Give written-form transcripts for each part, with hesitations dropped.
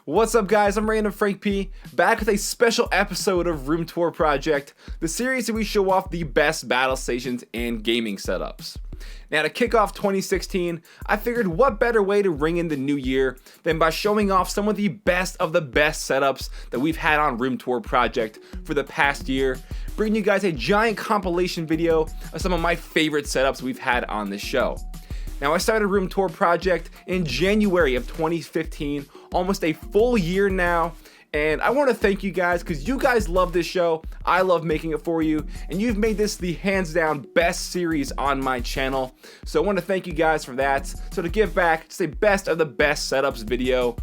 What's up guys, I'm randomfrankp, back with a special episode of Room Tour Project, the series that we show off the best battle stations and gaming setups. Now to kick off 2016, I figured what better way to ring in the new year than by showing off some of the best setups that we've had on Room Tour Project for the past year, bringing you guys a giant compilation video of some of my favorite setups we've had on this show. Now I started Room Tour Project in January of 2015, almost a full year now, and I want to thank you guys because you guys love this show, I love making it for you, and you've made this the hands down best series on my channel, so I want to thank you guys for that. So to give back, just a best of the best setups video,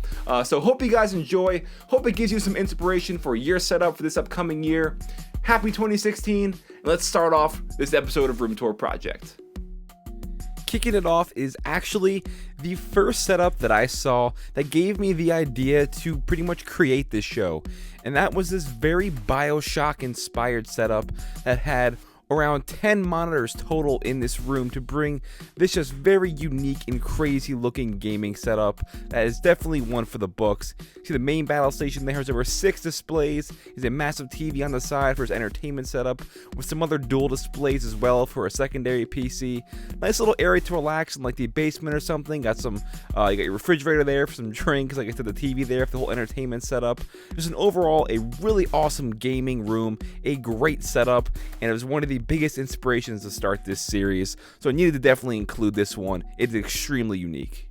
so hope you guys enjoy, hope it gives you some inspiration for your setup for this upcoming year. Happy 2016, and let's start off this episode of Room Tour Project. Kicking it off is actually the first setup that I saw that gave me the idea to pretty much create this show, and that was this very Bioshock inspired setup that had around 10 monitors total in this room to bring this just very unique and crazy looking gaming setup that is definitely one for the books. See the main battle station there has over 6 displays. There's a massive TV on the side for his entertainment setup with some other dual displays as well for a secondary PC. Nice little area to relax in like the basement or something. Got some, you got your refrigerator there for some drinks, like I said, the TV there for the whole entertainment setup. Just an overall a really awesome gaming room, a great setup, and it was one of the biggest inspirations to start this series, so I needed to definitely include this one. It's extremely unique.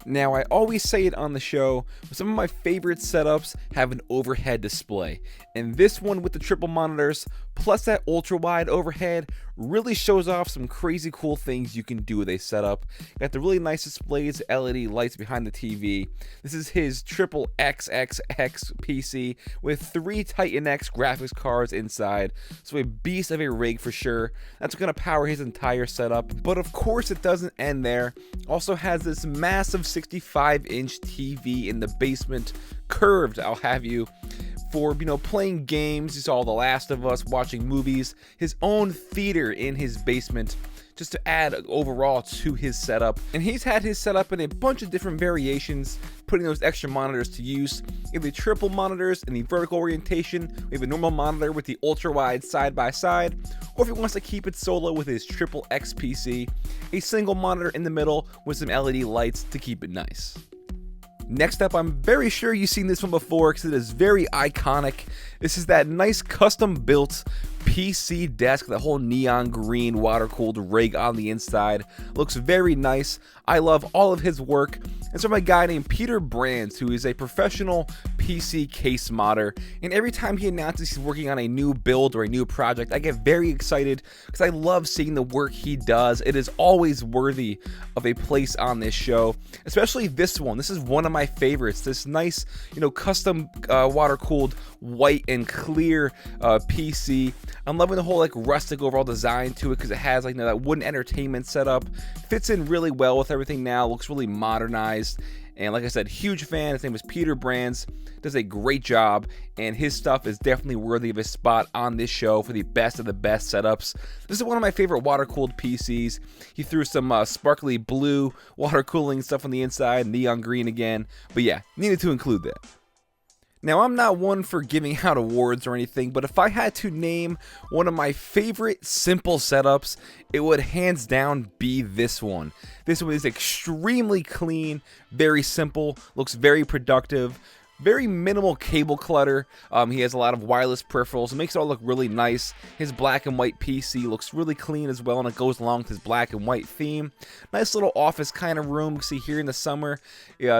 Now, I always say it on the show, but some of my favorite setups have an overhead display, and this one with the triple monitors plus that ultra wide overhead really shows off some crazy cool things you can do with a setup. Got the really nice displays, LED lights behind the TV. This is his triple XXX PC with 3 Titan X graphics cards inside, so a beast of a rig for sure. That's going to power his entire setup, but of course it doesn't end there. Also has this massive 65-inch TV in the basement, curved, I'll have you, for, you know, playing games. You saw The Last of Us, watching movies, his own theater in his basement, just to add overall to his setup. And he's had his setup in a bunch of different variations, putting those extra monitors to use. We have the triple monitors in the vertical orientation, we have a normal monitor with the ultra wide side by side, or if he wants to keep it solo with his triple X PC, a single monitor in the middle with some LED lights to keep it nice. Next up, I'm very sure you've seen this one before because it is very iconic. This is that nice custom built PC desk, the whole neon green water-cooled rig on the inside. Looks very nice. I love all of his work. It's from a guy named Peter Brands, who is a professional PC case modder, and every time he announces he's working on a new build or a new project, I get very excited because I love seeing the work he does. It is always worthy of a place on this show, especially this one. This is one of my favorites. This nice, you know, custom water-cooled white and clear PC. I'm loving the whole like rustic overall design to it because it has like, you know, that wooden entertainment setup. Fits in really well with everything now. Looks really modernized. And like I said, huge fan. His name is Peter Brands. Does a great job, and his stuff is definitely worthy of a spot on this show for the best of the best setups. This is one of my favorite water-cooled PCs. He threw some sparkly blue water cooling stuff on the inside, neon green again. But yeah, needed to include that. Now, I'm not one for giving out awards or anything, but if I had to name one of my favorite simple setups, it would hands down be this one. This one is extremely clean, very simple, looks very productive, very minimal cable clutter. He has a lot of wireless peripherals. It makes it all look really nice. His black and white PC looks really clean as well, and it goes along with his black and white theme. Nice little office kind of room. You see here in the summer,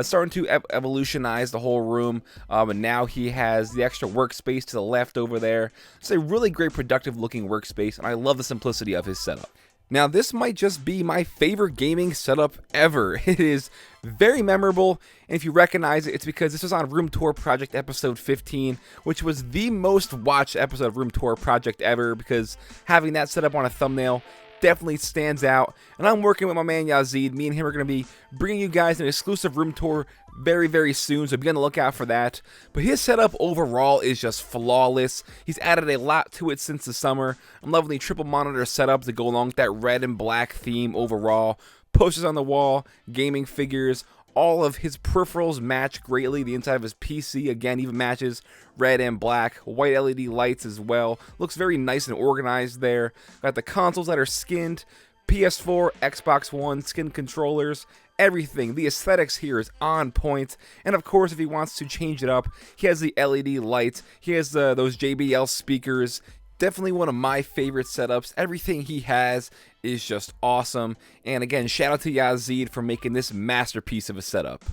starting to evolutionize the whole room. And now he has the extra workspace to the left over there. It's a really great productive looking workspace, and I love the simplicity of his setup. Now, this might just be my favorite gaming setup ever. It is very memorable, and if you recognize it, it's because this was on Room Tour Project episode 15, which was the most watched episode of Room Tour Project ever, because having that set up on a thumbnail definitely stands out. And I'm working with my man Yazid. Me and him are going to be bringing you guys an exclusive room tour very, very soon, so be on the lookout for that. But his setup overall is just flawless. He's added a lot to it since the summer. I'm loving the triple monitor setup to go along with that red and black theme overall. Posters on the wall, gaming figures, All of his peripherals match greatly. The inside of his PC, again, even matches red and black. White LED lights as well. Looks very nice and organized there. Got the consoles that are skinned. PS4, Xbox One, skin controllers, everything. The aesthetics here is on point. And of course, if he wants to change it up, he has the LED lights. He has those JBL speakers. Definitely one of my favorite setups. Everything he has is just awesome. And again, shout out to Yazid for making this masterpiece of a setup.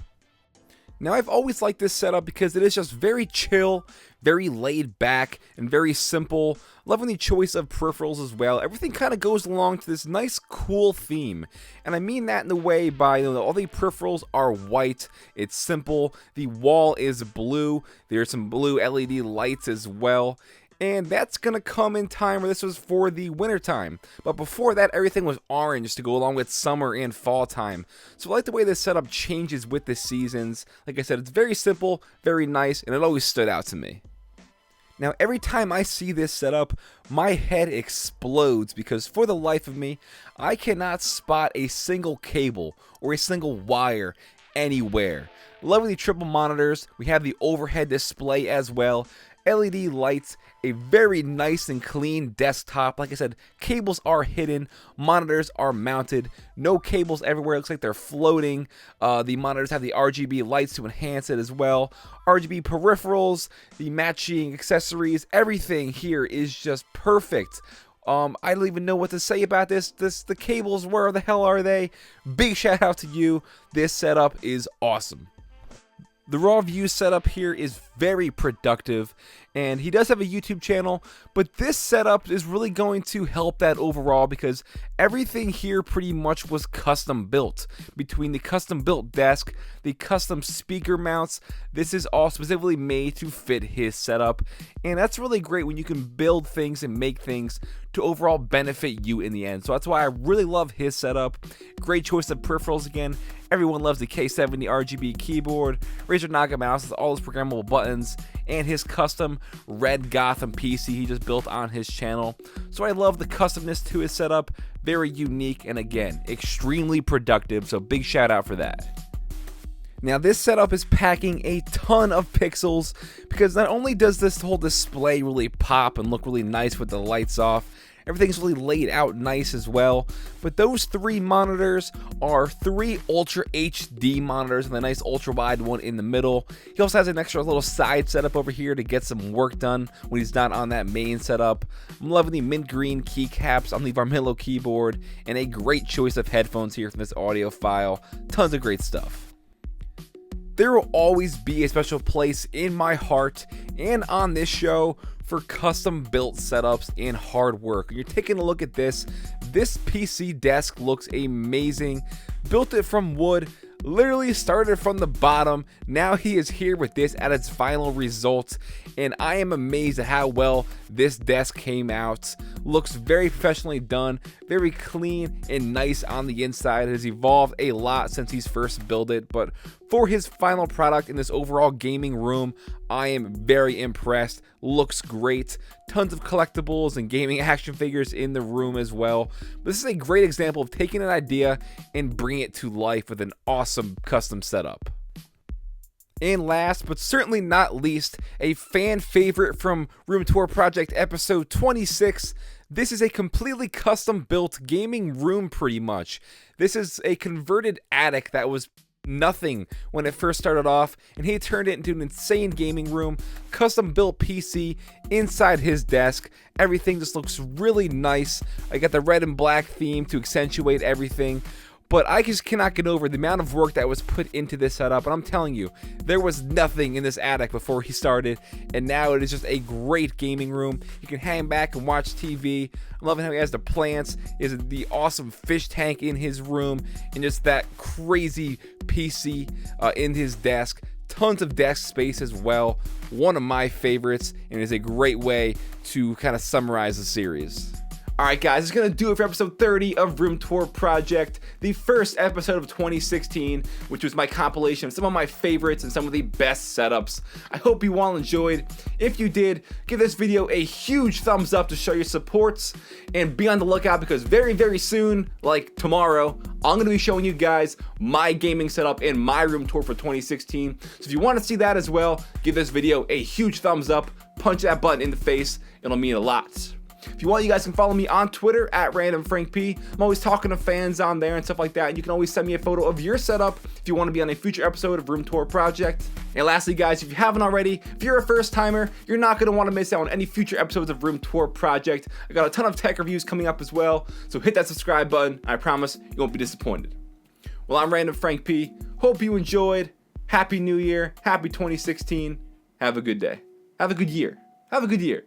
Now, I've always liked this setup because it is just very chill, very laid back, and very simple. Loving the choice of peripherals as well. Everything kind of goes along to this nice, cool theme. And I mean that in the way by, all the peripherals are white. It's simple. The wall is blue. There's some blue LED lights as well. And that's going to come in time where this was for the winter time. But before that, everything was orange to go along with summer and fall time. So I like the way this setup changes with the seasons. Like I said, it's very simple, very nice, and it always stood out to me. Now, every time I see this setup, my head explodes because for the life of me, I cannot spot a single cable or a single wire anywhere. Lovely triple monitors. We have the overhead display as well. LED lights, a very nice and clean desktop. Like I said, cables are hidden, monitors are mounted, no cables everywhere. It looks like they're floating. The monitors have the RGB lights to enhance it as well. RGB peripherals, the matching accessories, everything here is just perfect. I don't even know what to say about this. The cables, where the hell are they? Big shout out to you. This setup is awesome. The raw view setup here is very productive, and he does have a YouTube channel, but this setup is really going to help that overall because everything here pretty much was custom built. Between the custom built desk, the custom speaker mounts, this is all specifically made to fit his setup, and that's really great when you can build things and make things to overall benefit you in the end. So that's why I really love his setup. Great choice of peripherals again. Everyone loves the K70 RGB keyboard, Razer Naga mouse with all his programmable buttons, and his custom red Gotham PC he just built on his channel. So I love the customness to his setup, very unique, and again, extremely productive, so big shout out for that. Now, this setup is packing a ton of pixels because not only does this whole display really pop and look really nice with the lights off, everything's really laid out nice as well. But those three monitors are three Ultra HD monitors and a nice ultra wide one in the middle. He also has an extra little side setup over here to get some work done when he's not on that main setup. I'm loving the mint green keycaps on the Varmillo keyboard and a great choice of headphones here from this audio file. Tons of great stuff. There will always be a special place in my heart and on this show for custom built setups and hard work. You're taking a look at this PC desk looks amazing. Built it from wood, literally started from the bottom. Now he is here with this at its final result, and I am amazed at how well this desk came out. Looks very professionally done, very clean and nice on the inside. It has evolved a lot since he's first built it, but for his final product in this overall gaming room, I am very impressed. Looks great. Tons of collectibles and gaming action figures in the room as well. But this is a great example of taking an idea and bringing it to life with an awesome custom setup. And last, but certainly not least, a fan favorite from Room Tour Project episode 26. This is a completely custom built gaming room pretty much. This is a converted attic that was nothing when it first started off, and he turned it into an insane gaming room, custom built PC inside his desk. Everything just looks really nice. I got the red and black theme to accentuate everything. But I just cannot get over the amount of work that was put into this setup. And I'm telling you, there was nothing in this attic before he started. And now it is just a great gaming room. You can hang back and watch TV. I'm loving how he has the plants. He has the awesome fish tank in his room. And just that crazy PC in his desk. Tons of desk space as well. One of my favorites. And is a great way to kind of summarize the series. Alright guys, it's gonna do it for episode 30 of Room Tour Project, the first episode of 2016, which was my compilation of some of my favorites and some of the best setups. I hope you all enjoyed. If you did, give this video a huge thumbs up to show your supports, and be on the lookout because very soon, like tomorrow, I'm gonna be showing you guys my gaming setup and my room tour for 2016. So if you want to see that as well, give this video a huge thumbs up, punch that button in the face, it'll mean a lot. If you want, you guys can follow me on Twitter at randomfrankp. I'm always talking to fans on there and stuff like that. And you can always send me a photo of your setup if you want to be on a future episode of Room Tour Project. And lastly, guys, if you haven't already, if you're a first timer, you're not going to want to miss out on any future episodes of Room Tour Project. I got a ton of tech reviews coming up as well. So hit that subscribe button. I promise you won't be disappointed. Well, I'm Random Frank P. Hope you enjoyed. Happy New Year. Happy 2016. Have a good day. Have a good year. Have a good year.